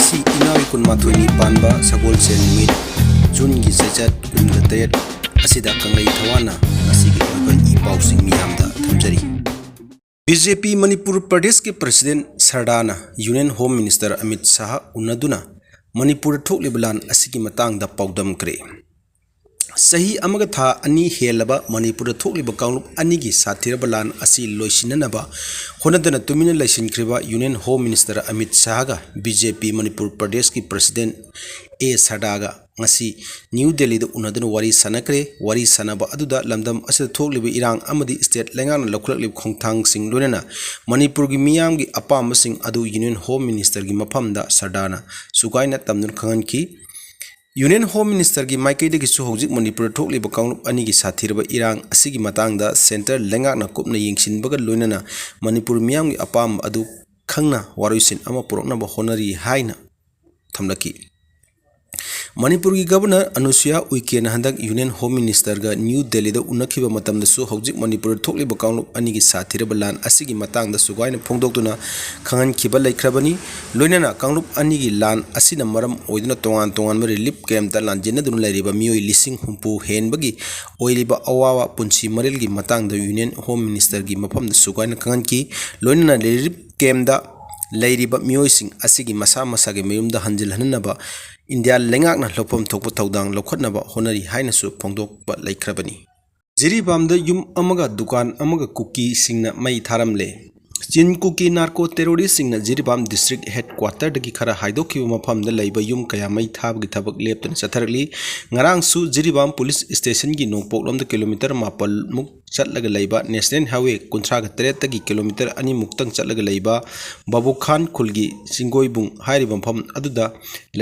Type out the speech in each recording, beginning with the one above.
ngasi inawi kun mathoni panba sagol sen mit jun gi sejat kun gatayat asida kanglei thawana ngasi gi oiba I pausing miyamda thamjari BJP Manipur Pradesh के president सरदाना union home minister Amit Shah उन्नदुना मणिपुर थोकलिबलान असिगी मतंगदा पाउदम करे सही अमग था अनि हेलबा मणिपुर थोकलिब कांगलुप अनिगी साथिरबलान असि लोइसिननबा होनदना तुमिन लाइसिनख्रिबा union home minister Amit Shah गा BJP मणिपुर प्रदेश की प्रेसिडेंट ए सरदागा ngasi New Delhi da unaduna wari sanakre wari sanaba aduda lamdam asida thokliba irang amadi state lengana lokhlaklib khongthang sing loinana Manipur gi miyam gi apam sing adu Union Home Minister gi maphamda sardana sugaina tamnun khangan ki Union Home Minister gi maikaide gi su hojik Manipur thokliba kaunglup ani gi sathirba irang asigi matangda center lengana kupna yingsinbaga loinana Manipur miyam gi apam adu khangna waruisin ama purokna ba honari haina thamlaki Manipur की governor Anusuiya Uikey हंदक union home minister गा New Delhi दा उनखिबा मतमदसु हौजिक मणिपुर थोकलिबा कांगलुप अनि की साथिरबा लान असिगी मतंगदा सुगाइना फोंदोक्तुना खंगन खिबा लेख्रबनी लोइनाना कांगलुप अनि की लान असिना मरम ओइदुना तोंगान तोंगान मे रिलीफ कैम्प ता लानजिना दुन लैरिबा मियोइ लिसिंग हुंपु हेनबगी ओइलिबा अवावा पुंसी मरेल की मतंगदा यूनियन होम मिनिस्टर की मफमदा सुगाइना खंगन की लोइनाना रिलीफ कैम्प दा लैरिबा मियोइसिंग असिगी मसा मसागे मयुमदा हंजिलहननबा India lengakna lopom thokpa thaudang lokhatnaba honari hainasu phongdokpa laikhrabani Jiribamda yum amaga dukan amaga cookie singna mai tharamle Chin cookie narco terrorist singna Jiribam district headquarter dagi khara haidokhiba mafamda laiba yum kaya mai thabgi thabak leptana chatharli ngarang su Jiribam police station gi nongpoklomda kilometer 9 muk chatlaga laiba national highway 38 tagi kilometer 2 muktang chatlaga laiba Babu Khan khulgi singoibung hairiba mafam aduda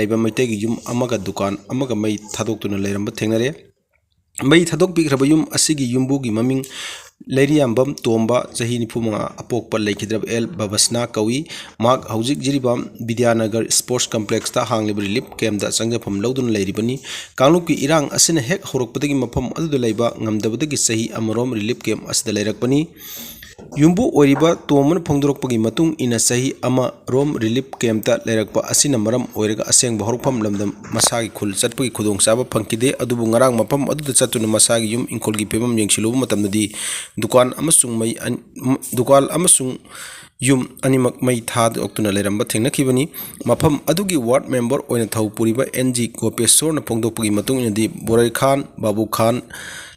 laiba maitegi yum amaga dukan amaga mai thadoktuna lairamba thengnare mai thadok bikraba yum asigi yumbu gi maming Lairiambam Tomba Jahi Nipumanga Apokpa Laikhidrab El Babasna Kawi Mark Haujik Jiribam Vidyanagar Sports Complex ta hanglib relief camp da sangjapam laudun lairibani Kangluki Irang asina hek horokpadagi mafam adu laiba ngamdabadagi sahi amarom relief camp asda lairakpani Yumbu oiriba Toman Pongdorokpagi matung ina sahi ama rom relief camp ta lairakpa asina maram oiraga aseng bahorpam lamdam masagi khul chatpagi khudong saba phangkide adubu ngarang mafam adu chatuna masagi yum inkolgi pemam yengsilu matamnadi dukan amasung yum animak mai thad oktuna leramba thengnakibani mafam adugi ward member oina thaupuriba NG Gopeshwar na phongdokpagi matung inadi Borai Khan Babu Khan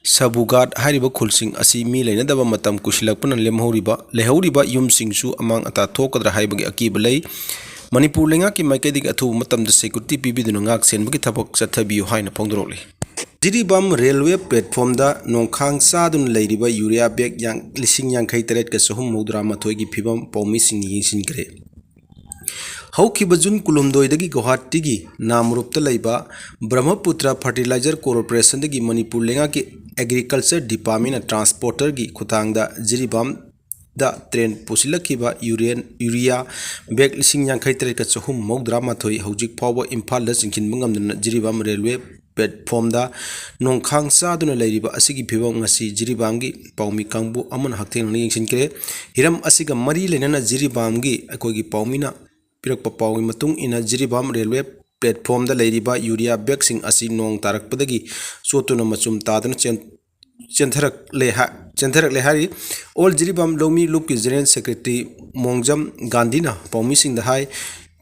Sabugat hariba khulsing asi mi leinadaba matam kusilakpana lehoriba yum singsu amang ata thokadra haibagi akiba lei Manipur lenga ki maikaidig athu matam da security pibiduna ngak senbagi thabak chathabiu haina phongdorokli Jiribam railway platform da nongkhang sadun leiriba urea bag yang lising yang khai teret ka sohum mudra mathoi gi phibam paumi sing yingsin kre Haukiba Jun Kulumdoi dagi Guwahati gi namrupta laiba Brahmaputra Fertilizer Corporation dagi Manipur lenga ki agriculture department transporter gi khutangda Jiribam da train pusilakhiba urea bag lising yang khai teret ka sohum mudra mathoi haujik phawa imphal da singkin bangamna Jiribam railway platform da nongkhang saduna lairiba asigi phibam ngasi Jiribam gi paumi kangbu aman hakteng ni yengsin kre hiram asiga mari lenana Jiribam gi akoi gi paumina pirakpa pawi matung ina Jiribam railway platform da lairiba urea bag sing asi nong tarakpadagi sotuna machum tadana chentherak le hari all Jiribam lomi look ki general secretary Mongjam Gandhina paumi sing da hai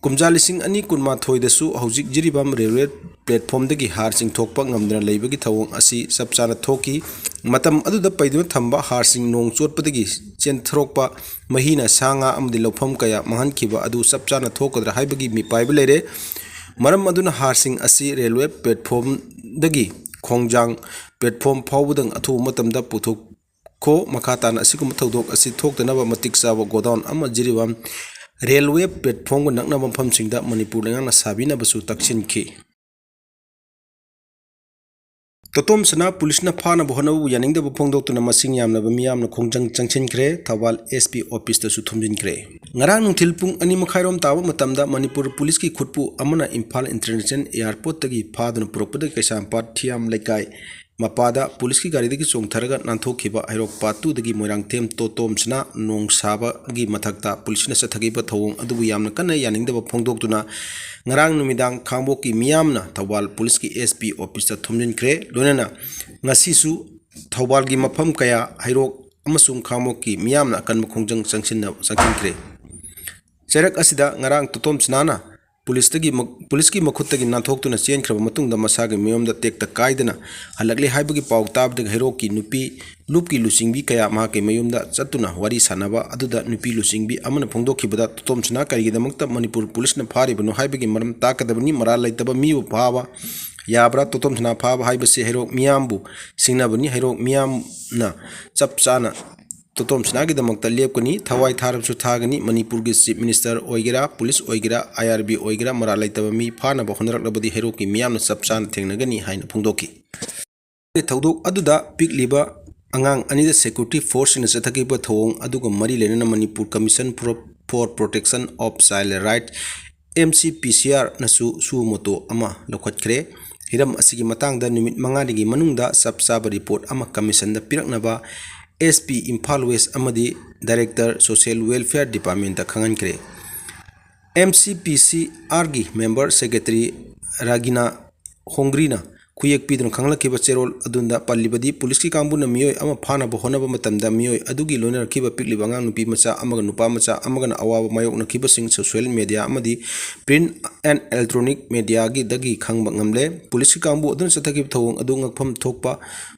Kumjalising ani kunma thoidasu haujik Jiribam railway platform dagi har sing thokpa ngamdana leibagi thawong asi sapchana thoki matam aduda paiduna thamba har sing nong chotpadagi chenthrokpa mahina sanga amdi lofam kaya mahankhiba adu sapchana thokadra haibagi mi paiba lere maram aduna har sing asi railway platform dagi khongjang platform phawbudang athu matamda puthok ko makhatana asikum thodok asi thoktanaba matik sawa godown ama Jiribam railway platform ko nakna mafam singda Manipur lenga sabina basu taksin ki Totom sana police na phana bohna bu yaning da phong dok tuna masing yamna ba miyam na khongjang changchen kre Thawal SP office ta su thumjin kre ngarang nungthil pung ani makhairom tawa matamda Manipur police ki khutpu amana Imphal International Airport tagi phaduna propada kaisampat thiam laikai ꯃꯄꯥꯗ ꯄꯨꯂꯤꯁꯀꯤ ꯒꯥꯔꯤꯗꯒꯤ ꯆꯣꯡꯊꯔꯒ ꯅꯥꯟꯊꯣꯛꯈꯤꯕ ꯍꯩꯔꯣꯛ ꯄꯥꯠ 2ꯗꯒꯤ ꯃꯣꯏꯔꯥꯡꯊꯦꯝ ꯇꯣꯇꯣꯝꯁꯅ ꯅꯣꯡ ꯁꯥꯕꯒꯤ ꯃꯊꯛꯇ ꯄꯨꯂꯤꯁꯅ ꯆꯠꯊꯈꯤꯕ ꯊꯧꯑꯣꯡ ꯑꯗꯨꯕꯨ ꯌꯥꯝꯅ ꯀꯟꯅ ꯌꯥꯅꯤꯡꯗꯕ ꯐꯣꯡꯗꯣꯛꯇꯨꯅ ꯉꯔꯥꯡ ꯅꯨꯃꯤꯗꯥꯡ ꯈꯥꯡꯕꯣꯛꯀꯤ ꯃꯤꯌꯥꯝꯅ ꯊꯧꯕꯥꯜ ꯄꯨꯂꯤꯁꯀꯤ SP ꯑꯣꯐꯤꯁꯇ ꯊꯣꯝꯖꯤꯟꯈ꯭ꯔꯦ꯫ ꯂꯣꯏꯅꯅ ꯉꯁꯤꯁꯨ ꯊꯧꯕꯥꯜꯒꯤ ꯃꯐꯝ ꯀꯌꯥ ꯍꯩꯔꯣꯛ ꯑꯃꯁꯨꯡ ꯈꯥꯡꯕꯣꯛꯀꯤ ꯃꯤꯌꯥꯝꯅ ꯑꯀꯟꯕ ꯈꯣꯡꯖꯪ ꯆꯪꯁꯤꯟꯈ꯭ꯔꯦ꯫ ꯆꯩꯔꯛ ꯑꯁꯤꯗ ꯉꯔꯥꯡ ꯇꯣꯇꯣꯝꯁꯅꯥꯅ ꯄꯨꯂꯤꯁꯀꯤ ꯃꯈꯨꯠꯇꯒꯤ ꯅꯥꯟꯊꯣꯛꯇꯨꯅ ꯆꯦꯟꯈ꯭ꯔꯕ ꯃꯇꯨꯡꯗ ꯃꯁꯥꯒꯤ ꯃꯌꯨꯝꯗ ꯇꯦꯛꯇ ꯀꯥꯏꯗꯅ ꯍꯜꯂꯛꯂꯦ ꯍꯥꯏꯕꯒꯤ ꯄꯥꯎ ꯇꯥꯕꯗꯒꯤ ꯍꯩꯔꯣꯛꯀꯤ ꯅꯨꯄꯤ ꯂꯨꯞꯀꯤ ꯂꯨꯆꯤꯡꯕꯤ ꯀꯌꯥ ꯃꯍꯥꯛꯀꯤ ꯃꯌꯨꯝꯗ ꯆꯠꯇꯨꯅ ꯋꯥꯔꯤ ꯁꯥꯟꯅꯕ ꯑꯗꯨꯗ ꯅꯨꯄꯤ ꯂꯨꯆꯤꯡꯕꯤ ꯑꯃꯅ ꯐꯣꯡꯗꯣꯛꯈꯤꯕꯗ ꯇꯣꯇꯣꯝꯁꯅꯥ ꯀꯔꯤꯒꯤꯗꯃꯛꯇ ꯃꯅꯤꯄꯨꯔ ꯄꯨꯂꯤꯁꯅ ꯐꯥꯔꯤꯕꯅꯣ ꯍꯥꯏꯕꯒꯤ ꯃꯔꯝ ꯇꯥꯛꯀꯗꯕꯅꯤ, ꯃꯔꯥꯜ ꯂꯩꯇꯕ ꯃꯤꯕꯨ ꯐꯥꯕ ꯌꯥꯕ꯭ꯔꯥ? ꯇꯣꯇꯣꯝꯁꯅꯥ ꯐꯥꯕ ꯍꯥꯏꯕꯁꯤ ꯍꯩꯔꯣꯛ ꯃꯤꯌꯥꯝꯕꯨ ꯁꯤꯡꯅꯕꯅꯤ꯫ ꯍꯩꯔꯣꯛ ꯃꯤꯌꯥꯝꯅ ꯆꯞ ꯆꯥꯅ ꯇꯣꯇꯣꯝꯁꯅꯥꯒꯤꯗꯃꯛꯇ ꯂꯦꯞꯀꯅꯤ, ꯊꯋꯥꯏ ꯊꯥꯔꯕꯁꯨ ꯊꯥꯒꯅꯤ꯫ ꯃꯅꯤꯄꯨꯔꯒꯤ ꯆꯤꯞ ꯃꯤꯅꯤꯁꯇꯔ ꯑꯣꯏꯒꯦꯔꯥ, ꯄꯨꯂꯤꯁ ꯑꯣꯏꯒꯦꯔꯥ, IRB ꯑꯣꯏꯒꯦꯔꯥ, ꯃꯔꯥꯜ ꯂꯩꯇꯕ ꯃꯤ ꯐꯥꯅꯕ ꯍꯣꯠꯅꯔꯛꯂꯕꯗꯤ ꯍꯩꯔꯣꯛꯀꯤ ꯃꯤꯌꯥꯝꯅ ꯆꯞ ꯆꯥꯅ ꯊꯦꯡꯅꯒꯅꯤ ꯍꯥꯏꯅ ꯐꯣꯡꯗꯣꯛꯈꯤ꯫ ꯊꯧꯗꯣꯛ ꯑꯗꯨꯗ ꯄꯤꯛꯂꯤꯕ ꯑꯉꯥꯡ ꯑꯅꯤꯗ ꯁꯦꯀ꯭ꯌꯨꯔꯤꯇꯤ ꯐꯣꯔꯁꯁꯤꯡꯅ ꯆꯠꯊꯈꯤꯕ ꯊꯧꯑꯣꯡ ꯑꯗꯨꯒ ꯃꯔꯤ ꯂꯩꯅꯅ Manipur commission for protection of child right MCPCR ꯅꯁꯨ ꯁꯨꯃꯣꯇꯣ ꯑꯃ ꯂꯧꯈꯠꯈ꯭ꯔꯦ꯫ ꯍꯤꯔꯝ ꯑꯁꯤꯒꯤ ꯃꯇꯥꯡꯗ ꯅꯨꯃꯤꯠ 5ꯅꯤꯒꯤ ꯃꯅꯨꯡꯗ ꯆꯞ ꯆꯥꯕ ꯔꯤꯄꯣꯔꯠ ꯑꯃ ꯀꯃꯤꯁꯟꯗ ꯄꯤꯔꯛꯅꯕ SP ꯏꯝꯐꯥꯜ ꯋꯦꯁ ꯑꯃꯗꯤ ꯗꯥꯏꯔꯦꯛꯇꯔ ꯁꯣꯁꯤꯌꯦꯜ ꯋꯦꯜꯐꯦꯌꯔ ꯗꯤꯄꯥꯔꯠꯃꯦꯟꯇ ꯈꯪꯍꯟꯈ꯭ꯔꯦ꯫ MCPCRꯒꯤ ꯃꯦꯝꯕꯔ ꯁꯦꯀ꯭ꯔꯦꯇꯔꯤ ꯔꯥꯒꯤꯅꯥ ꯍꯣꯡꯒ꯭ꯔꯤꯅ ꯈꯨꯌꯦꯛ ꯄꯤꯗꯨꯅ ꯈꯪꯂꯛꯈꯤꯕ ꯆꯦꯔꯣꯜ ꯑꯗꯨꯗ ꯄꯜꯂꯤꯕꯗꯤ ꯄꯨꯂꯤꯁꯀꯤ ꯀꯥꯡꯕꯨꯅ ꯃꯤꯑꯣꯏ ꯑꯃ ꯐꯥꯅꯕ ꯍꯣꯠꯅꯕ ꯃꯇꯝꯗ ꯃꯤꯑꯣꯏ ꯑꯗꯨꯒꯤ ꯂꯣꯏꯅꯔꯛꯈꯤꯕ ꯄꯤꯛꯂꯤꯕ ꯑꯉꯥꯡ ꯅꯨꯄꯤ ꯃꯆꯥ ꯑꯃꯒ ꯅꯨꯄꯥ ꯃꯆꯥ ꯑꯃꯒꯅ ꯑꯋꯥꯕ ꯃꯥꯌꯣꯛꯅꯈꯤꯕꯁꯤꯡ ꯁꯣꯁꯤꯌꯦꯜ ꯃꯤꯗꯤꯌꯥ ꯑꯃꯗꯤ ꯄ꯭ꯔꯤꯟꯠ ꯑꯦꯟꯗ ꯑꯦꯂꯦꯛꯇ꯭ꯔꯣꯅꯤꯛ ꯃꯤꯗꯤꯌꯥꯗꯒꯤ ꯈꯪꯕ ꯉꯝꯂꯦ꯫ ꯄꯨꯂꯤꯁꯀꯤ ꯀꯥꯡꯕꯨ ꯑꯗꯨꯅ ꯆꯠꯊꯈꯤꯕ ꯊꯧꯑꯣꯡ ꯑꯗꯨ ꯉꯛꯐꯝ ꯊꯣꯛꯄ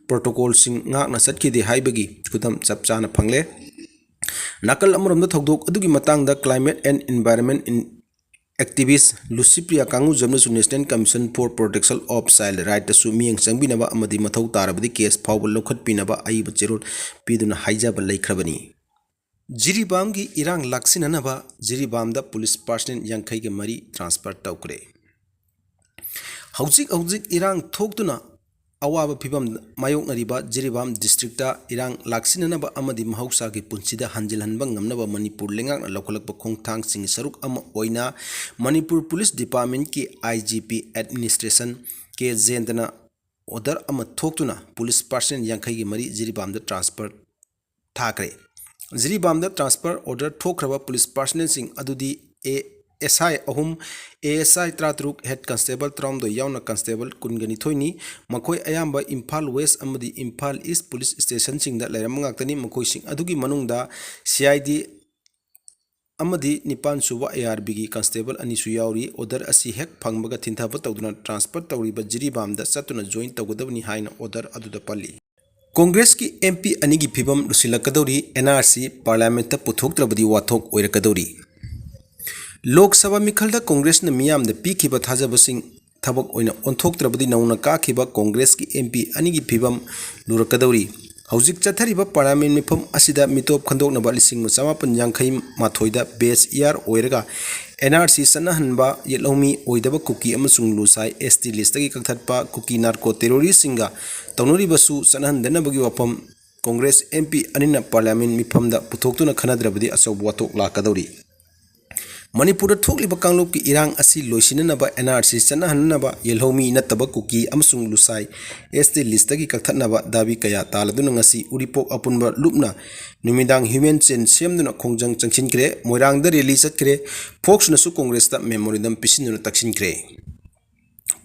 ꯄ꯭ꯔꯣꯇꯣꯀꯣꯜꯁꯤꯡ ꯉꯥꯛꯅ ꯆꯠꯈꯤꯗꯦ ꯍꯥꯏꯕꯒꯤ ꯈꯨꯗꯝ ꯆꯞ ꯆꯥꯅ ꯐꯪꯂꯦ꯫ ꯅꯥꯀꯜ ꯑꯃꯔꯣꯝꯗ ꯊꯧꯗꯣꯛ ꯑꯗꯨꯒꯤ ꯃꯇꯥꯡꯗ climate and environment activist Licypriya ꯀꯥꯡꯒꯨꯖꯝꯅꯁꯨ National Commission for protection of Child ꯔꯥꯏꯠꯇꯁꯨ ꯃꯤꯠꯌꯦꯡ ꯆꯪꯕꯤꯅꯕ ꯑꯃꯗꯤ ꯃꯊꯧ ꯇꯥꯔꯕꯗꯤ ꯀꯦꯁ ꯐꯥꯎꯕ ꯂꯧꯈꯠꯄꯤꯅꯕ ꯑꯏꯕ ꯆꯦꯔꯣꯜ ꯄꯤꯗꯨꯅ ꯍꯥꯏꯖꯕ ꯂꯩꯈ꯭ꯔꯕꯅꯤ꯫ ꯖꯤꯔꯤꯕꯥꯝꯒꯤ ꯏꯔꯥꯡ ꯂꯥꯛꯁꯤꯟꯅꯅꯕ ꯖꯤꯔꯤꯕꯥꯝꯗ ꯄꯨꯂꯤꯁ ꯄꯥꯔꯁꯅꯦꯜ 50 ꯇ꯭ꯔꯥꯟꯁꯐꯔ ꯇꯧꯈ꯭ꯔꯦ꯫ ꯍꯧꯖꯤꯛ ꯏꯔꯥꯡ ꯊꯣꯛꯇꯨꯅ ꯑꯋꯥꯕ ꯐꯤꯚꯝ ꯃꯥꯌꯣꯛꯅꯔꯤꯕ ꯖꯤꯔꯤꯕꯥꯝ ꯗꯤꯁꯇ꯭ꯔꯤꯛꯇ ꯏꯔꯥꯡ ꯂꯥꯛꯁꯤꯟꯅꯅꯕ ꯑꯃꯗꯤ ꯃꯍꯧꯁꯥꯒꯤ ꯄꯨꯟꯁꯤꯗ ꯍꯟꯖꯤꯜꯍꯟꯕ ꯉꯝꯅꯕ ꯃꯅꯤꯄꯨꯔ ꯂꯩꯉꯥꯛꯅ ꯂꯧꯈꯠꯂꯛꯄ ꯈꯣꯡꯊꯥꯡꯁꯤꯡꯒꯤ ꯁꯔꯨꯛ ꯑꯃ ꯑꯣꯏꯅ ꯃꯅꯤꯄꯨꯔ ꯄꯨꯂꯤꯁ ꯗꯤꯄꯥꯔꯠꯃꯦꯟꯠꯀꯤ IGP ꯑꯦꯗꯃꯤꯅꯤꯁꯇ꯭ꯔꯦꯁꯟ K. ꯖꯌꯦꯟꯇꯅ ꯑꯣꯔꯗꯔ ꯑꯃ ꯊꯣꯛꯇꯨꯅ ꯄꯨꯂꯤꯁ ꯄꯥꯔꯁꯅꯦꯜ 50 ꯖꯤꯔꯤꯕꯥꯝꯗ ꯇ꯭ꯔꯥꯟꯁꯐꯔ ꯊꯥꯈ꯭ꯔꯦ꯫ ꯖꯤꯔꯤꯕꯥꯝꯗ ꯇ꯭ꯔꯥꯟꯁꯐꯔ ꯑꯣꯔꯗꯔ ꯊꯣꯛꯈ꯭ꯔꯕ ꯄꯨꯂꯤꯁ ꯄꯥꯔꯁꯅꯦꯜꯁꯤꯡ ꯑꯗꯨꯗꯤ SI 3, ASI 13, ꯍꯦꯗ ꯀꯟꯁꯇꯦꯕꯜ 19 ꯌꯥꯎꯅ ꯀꯟꯁꯇꯦꯕꯜ 12ꯅꯤ꯫ ꯃꯈꯣꯏ ꯑꯌꯥꯝꯕ ꯏꯝꯐꯥꯜ ꯋꯦꯁ ꯑꯃꯗꯤ ꯏꯝꯐꯥꯜ ꯏꯁꯠ ꯄꯨꯂꯤꯁ ꯁ꯭ꯇꯦꯁꯟꯁꯤꯡꯗ ꯂꯩꯔꯝꯕ ꯉꯥꯛꯇꯅꯤ꯫ ꯃꯈꯣꯏꯁꯤꯡ ꯑꯗꯨꯒꯤ ꯃꯅꯨꯡꯗ CID ꯑꯃꯗꯤ 9ꯁꯨꯕ ARBꯒꯤ ꯀꯟꯁꯇꯦꯕꯜ 2ꯁꯨ ꯌꯥꯎꯔꯤ꯫ ꯑꯣꯔꯗꯔ ꯑꯁꯤ ꯍꯦꯛ ꯐꯪꯕꯒ ꯊꯤꯟꯊꯕ ꯇꯧꯗꯨꯅ ꯇ꯭ꯔꯥꯟꯁꯐꯔ ꯇꯧꯔꯤꯕ ꯖꯤꯔꯤꯕꯥꯝꯗ ꯆꯠꯇꯨꯅ ꯖꯣꯏꯟ ꯇꯧꯒꯗꯕꯅꯤ ꯍꯥꯏꯅ ꯑꯣꯔꯗꯔ ꯑꯗꯨꯗ ꯄꯜꯂꯤ꯫ ꯀꯣꯡꯒ꯭ꯔꯦꯁꯀꯤ MP 2ꯒꯤ ꯐꯤꯚꯝ ꯂꯨꯁꯤꯜꯂꯛꯀꯗꯧꯔꯤ꯫ NRC ꯄꯥꯔꯂꯤꯌꯥꯃꯦꯟꯠꯇ ꯄꯨꯊꯣꯛꯇ꯭ꯔꯕꯗꯤ ꯋꯥꯊꯣꯛ ꯑꯣꯏꯔꯛꯀꯗꯧꯔꯤ꯫ ꯂꯣꯛ ꯁꯚꯥ ꯃꯤꯈꯜꯗ ꯀꯣꯡꯒ꯭ꯔꯦꯁꯅ ꯃꯤꯌꯥꯝꯗ ꯄꯤꯈꯤꯕ ꯊꯥꯖꯕꯁꯤꯡ ꯊꯕꯛ ꯑꯣꯏꯅ ꯑꯣꯟꯊꯣꯛꯇ꯭ꯔꯕꯗꯤ ꯅꯧꯅ ꯀꯥꯈꯤꯕ ꯀꯣꯡꯒ꯭ꯔꯦꯁꯀꯤ MP 2ꯒꯤ ꯐꯤꯚꯝ ꯂꯨꯔꯛꯀꯗꯧꯔꯤ꯫ ꯍꯧꯖꯤꯛ ꯆꯠꯊꯔꯤꯕ ꯄꯥꯔꯂꯤꯌꯥꯃꯦꯟꯠ ꯃꯤꯐꯝ ꯑꯁꯤꯗ ꯃꯤꯇꯣꯞ ꯈꯟꯗꯣꯛꯅꯕ 1951ꯗ ꯕꯦꯖ ꯏꯌꯥꯔ ꯑꯣꯏꯔꯒ NRC ꯆꯠꯅꯍꯟꯕ, ꯌꯦꯠꯍꯧꯃꯤ ꯑꯣꯏꯗꯕ ꯀꯨꯀꯤ ꯑꯃꯁꯨꯡ ꯂꯨꯁꯥꯏ ST ꯂꯤꯁꯇꯒꯤ ꯀꯛꯊꯠꯄ, ꯀꯨꯀꯤ ꯅꯥꯔꯀꯣ ꯇꯦꯔꯣꯔꯤꯁꯁꯤꯡꯒ ꯇꯧꯅꯔꯤꯕꯁꯨ ꯆꯠꯅꯍꯟꯗꯅꯕꯒꯤ ꯋꯥꯐꯝ ꯀꯣꯡꯒ꯭ꯔꯦꯁ MP 2ꯅ ꯄꯥꯔꯂꯤꯌꯥꯃꯦꯟꯠ ꯃꯤꯐꯝꯗ ꯄꯨꯊꯣꯛꯇꯨꯅ ꯈꯟꯅꯗ꯭ꯔꯕꯗꯤ ꯑꯆꯧꯕ ꯋꯥꯊꯣꯛ ꯂꯥꯛꯀꯗꯧꯔꯤ꯫ ꯃꯅꯤꯄꯨꯔꯗ ꯊꯣꯛꯂꯤꯕ ꯀꯥꯡꯂꯨꯞꯀꯤ ꯏꯔꯥꯡ ꯑꯁꯤ ꯂꯣꯏꯁꯤꯟꯅꯅꯕ NRC ꯆꯠꯅꯍꯟꯅꯕ, ꯌꯦꯜꯍꯧꯃꯤ ꯅꯠꯇꯕ ꯀꯨꯀꯤ ꯑꯃꯁꯨꯡ ꯂꯨꯁꯥꯏ ST ꯂꯤꯁꯇꯒꯤ ꯀꯛꯊꯠꯅꯕ ꯗꯥꯕꯤ ꯀꯌꯥ ꯇꯥꯜꯂꯗꯨꯅ ꯉꯁꯤ ꯎꯔꯤꯄꯣꯛ ꯑꯄꯨꯟꯕ ꯂꯨꯞꯅ ꯅꯨꯃꯤꯗꯥꯡ ꯍ꯭ꯌꯨꯃꯦꯟ ꯆꯦꯟ ꯁꯦꯝꯗꯨꯅ ꯈꯣꯡꯖꯪ ꯆꯪꯁꯤꯟꯈ꯭ꯔꯦ꯫ ꯃꯣꯏꯔꯥꯡꯗ ꯔꯦꯂꯤ ꯆꯠꯈ꯭ꯔꯦ꯫ ꯐꯣꯛꯁꯅꯁꯨ ꯀꯣꯡꯒ꯭ꯔꯦꯁꯇ ꯃꯦꯃꯣꯔꯦꯟꯗꯝ ꯄꯤꯁꯤꯟꯗꯨꯅ ꯇꯛꯁꯤꯟꯈ꯭ꯔꯦ꯫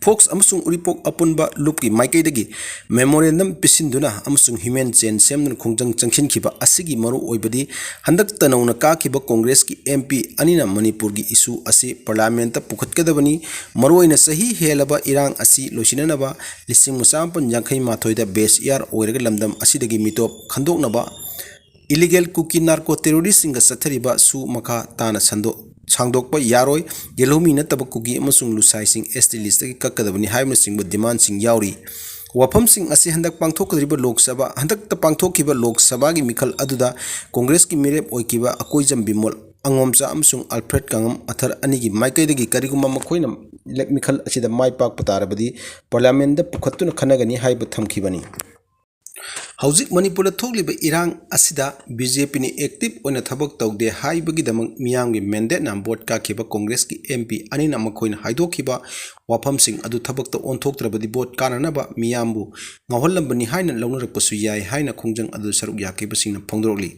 ꯐꯣꯛꯁ ꯑꯃꯁꯨꯡ ꯎꯔꯤꯄꯣꯛ ꯑꯄꯨꯟꯕ ꯂꯨꯞꯀꯤ ꯃꯥꯏꯀꯩꯗꯒꯤ ꯃꯦꯃꯣꯔꯦꯟꯗꯝ ꯄꯤꯁꯤꯟꯗꯨꯅ ꯑꯃꯁꯨꯡ ꯍ꯭ꯌꯨꯃꯦꯟ ꯆꯦꯟ ꯁꯦꯝꯗꯨꯅ ꯈꯣꯡꯖꯪ ꯆꯪꯁꯤꯟꯈꯤꯕ ꯑꯁꯤꯒꯤ ꯃꯔꯨ ꯑꯣꯏꯕꯗꯤ ꯍꯟꯗꯛꯇ ꯅꯧꯅ ꯀꯥꯈꯤꯕ ꯀꯣꯡꯒ꯭ꯔꯦꯁꯀꯤ MP 2ꯅ ꯃꯅꯤꯄꯨꯔꯒꯤ ꯏꯁꯨ ꯑꯁꯤ ꯄꯥꯔꯂꯤꯌꯥꯃꯦꯟꯠꯇ ꯄꯨꯈꯠꯀꯗꯕꯅꯤ꯫ ꯃꯔꯨꯑꯣꯏꯅ ꯆꯍꯤ ꯍꯦꯜꯂꯕ ꯏꯔꯥꯡ ꯑꯁꯤ ꯂꯣꯏꯁꯤꯟꯅꯅꯕ 1951ꯗ ꯕꯦꯖ ꯏꯌꯥꯔ ꯑꯣꯏꯔꯒ ꯂꯝꯗꯝ ꯑꯁꯤꯗꯒꯤ ꯃꯤꯇꯣꯞ ꯈꯟꯗꯣꯛꯅꯕ, ꯏꯂꯤꯒꯦꯜ ꯀꯨꯀꯤ ꯅꯥꯔꯀꯣ ꯇꯦꯔꯣꯔꯤꯁꯁꯤꯡꯒ ꯆꯠꯊꯔꯤꯕ ꯁꯨ ꯃꯈꯥ ꯇꯥꯅ ꯁꯥꯡꯗꯣꯛꯄ ꯌꯥꯔꯣꯏ, ꯌꯦꯜꯍꯧꯃꯤ ꯅꯠꯇꯕ ꯀꯨꯀꯤ ꯑꯃꯁꯨꯡ ꯂꯨꯁꯥꯏꯁꯤꯡ ST ꯂꯤꯁꯇꯒꯤ ꯀꯛꯀꯗꯕꯅꯤ ꯍꯥꯏꯕꯅꯆꯤꯡꯕ ꯗꯤꯃꯥꯟꯁꯤꯡ ꯌꯥꯎꯔꯤ꯫ ꯋꯥꯐꯝꯁꯤꯡ ꯑꯁꯤ ꯍꯟꯗꯛꯇ ꯄꯥꯡꯊꯣꯛꯈꯤꯕ ꯂꯣꯛ ꯁꯚꯥꯒꯤ ꯃꯤꯈꯜ ꯑꯗꯨꯗ ꯀꯣꯡꯒ꯭ꯔꯦꯁꯀꯤ ꯃꯤꯔꯦꯞ ꯑꯣꯏꯈꯤꯕ ꯑꯀꯣꯏꯖꯝ ꯕꯤꯃꯣꯜ ꯑꯉꯣꯝꯆꯥ ꯑꯃꯁꯨꯡ ꯑꯜꯐ꯭ꯔꯦꯗ ꯀꯥꯡꯉꯝ ꯑꯊꯔ ꯑꯅꯤꯒꯤ ꯃꯥꯏꯀꯩꯗꯒꯤ ꯀꯔꯤꯒꯨꯝꯕ ꯃꯈꯣꯏꯅ ꯃꯤꯈꯜ ꯑꯁꯤꯗ ꯃꯥꯏ ꯄꯥꯛꯄ ꯇꯥꯔꯕꯗꯤ ꯄꯥꯔꯂꯤꯌꯥꯃꯦꯟꯠꯇ ꯄꯨꯈꯠꯇꯨꯅ ꯈꯟꯅꯒꯅꯤ ꯍꯥꯏꯕ ꯊꯝꯈꯤꯕꯅꯤ꯫ ꯍꯧꯖꯤꯛ ꯃꯅꯤꯄꯨꯔꯗ ꯊꯣꯛꯂꯤꯕ ꯏꯔꯥꯡ ꯑꯁꯤꯗ ꯕꯤꯖꯦꯄꯤꯅ ꯑꯦꯛꯇꯤꯚ ꯑꯣꯏꯅ ꯊꯕꯛ ꯇꯧꯗꯦ ꯍꯥꯏꯕꯒꯤꯗꯃꯛ ꯃꯤꯌꯥꯝꯒꯤ ꯃꯦꯟꯗꯦꯠꯅ ꯚꯣꯠ ꯀꯥꯈꯤꯕ ꯀꯣꯡꯒ꯭ꯔꯦꯁꯀꯤ MP ꯑꯅꯤꯅ ꯃꯈꯣꯏꯅ ꯍꯥꯏꯗꯣꯛꯈꯤꯕ ꯋꯥꯐꯝꯁꯤꯡ ꯑꯗꯨ ꯊꯕꯛꯇ ꯑꯣꯟꯊꯣꯛꯇ꯭ꯔꯕꯗꯤ ꯚꯣꯠ ꯀꯥꯅꯅꯕ ꯃꯤꯌꯥꯝꯕꯨ ꯉꯥꯎꯍꯜꯂꯝꯕꯅꯤ ꯍꯥꯏꯅ ꯂꯧꯅꯔꯛꯄꯁꯨ ꯌꯥꯏ ꯍꯥꯏꯅ ꯈꯣꯡꯖꯪ ꯑꯗꯨ ꯁꯔꯨꯛ ꯌꯥꯈꯤꯕꯁꯤꯡꯅ ꯐꯣꯡꯗꯣꯛꯂꯤ꯫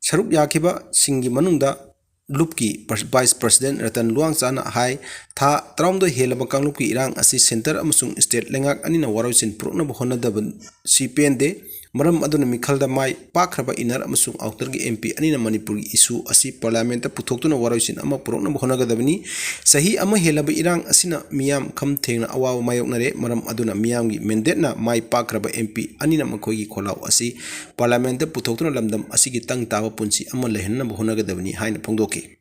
ꯁꯔꯨꯛ ꯌꯥꯈꯤꯕꯁꯤꯡꯒꯤ ꯃꯅꯨꯡꯗ ꯂꯨꯞꯀꯤ ꯚꯥꯏꯁ ꯄ꯭ꯔꯁꯤꯗꯦꯟꯠ ꯔꯇꯟ ꯂꯨꯋꯥꯡꯆꯥꯅ ꯍꯥꯏ ꯊꯥ 19 ꯍꯦꯜꯂꯕ ꯀꯥꯡꯂꯨꯞꯀꯤ ꯏꯔꯥꯡ ꯑꯁꯤ ꯁꯦꯟꯇꯔ ꯑꯃꯁꯨꯡ ꯁ꯭ꯇꯦꯠ ꯂꯩꯉꯥꯛ ꯑꯅꯤꯅ ꯋꯥꯔꯣꯏꯁꯤꯟ ꯄꯨꯔꯛꯅꯕ ꯍꯣꯠꯅꯗꯕꯁꯤ ꯄꯦꯟꯗꯦ꯫ ꯃꯔꯝ ꯑꯗꯨꯅ ꯃꯤꯈꯜꯗ ꯃꯥꯏ ꯄꯥꯛꯈ꯭ꯔꯕ ꯏꯟꯅꯔ ꯑꯃꯁꯨꯡ ꯑꯥꯎꯇꯔꯒꯤ MP ꯑꯅꯤꯅ ꯃꯅꯤꯄꯨꯔꯒꯤ ꯏꯁꯨ ꯑꯁꯤ ꯄꯥꯔꯂꯤꯌꯥꯃꯦꯟꯠꯇ ꯄꯨꯊꯣꯛꯇꯨꯅ ꯋꯥꯔꯣꯏꯁꯤꯟ ꯑꯃ ꯄꯨꯔꯛꯅꯕ ꯍꯣꯠꯅꯒꯗꯕꯅꯤ꯫ ꯆꯍꯤ ꯑꯃ ꯍꯦꯜꯂꯕ ꯏꯔꯥꯡ ꯑꯁꯤꯅ ꯃꯤꯌꯥꯝ ꯈꯝ ꯊꯦꯡꯅ ꯑꯋꯥꯕ ꯃꯥꯌꯣꯛꯅꯔꯦ꯫ ꯃꯔꯝ ꯑꯗꯨꯅ ꯃꯤꯌꯥꯝꯒꯤ ꯃꯦꯟꯗꯦꯠꯅ ꯃꯥꯏ ꯄꯥꯛꯈ꯭ꯔꯕ MP ꯑꯅꯤꯅ ꯃꯈꯣꯏꯒꯤ ꯈꯣꯜꯂꯥꯎ ꯑꯁꯤ ꯄꯥꯔꯂꯤꯌꯥꯃꯦꯟꯠꯇ ꯄꯨꯊꯣꯛꯇꯨꯅ ꯂꯝꯗꯝ ꯑꯁꯤꯒꯤ ꯇꯪ ꯇꯥꯕ ꯄꯨꯟꯁꯤ ꯑꯃ ꯂꯩꯍꯟꯅꯕ ꯍꯣꯠꯅꯒꯗꯕꯅꯤ ꯍꯥꯏꯅ ꯐꯣꯡꯗꯣꯛꯈꯤ꯫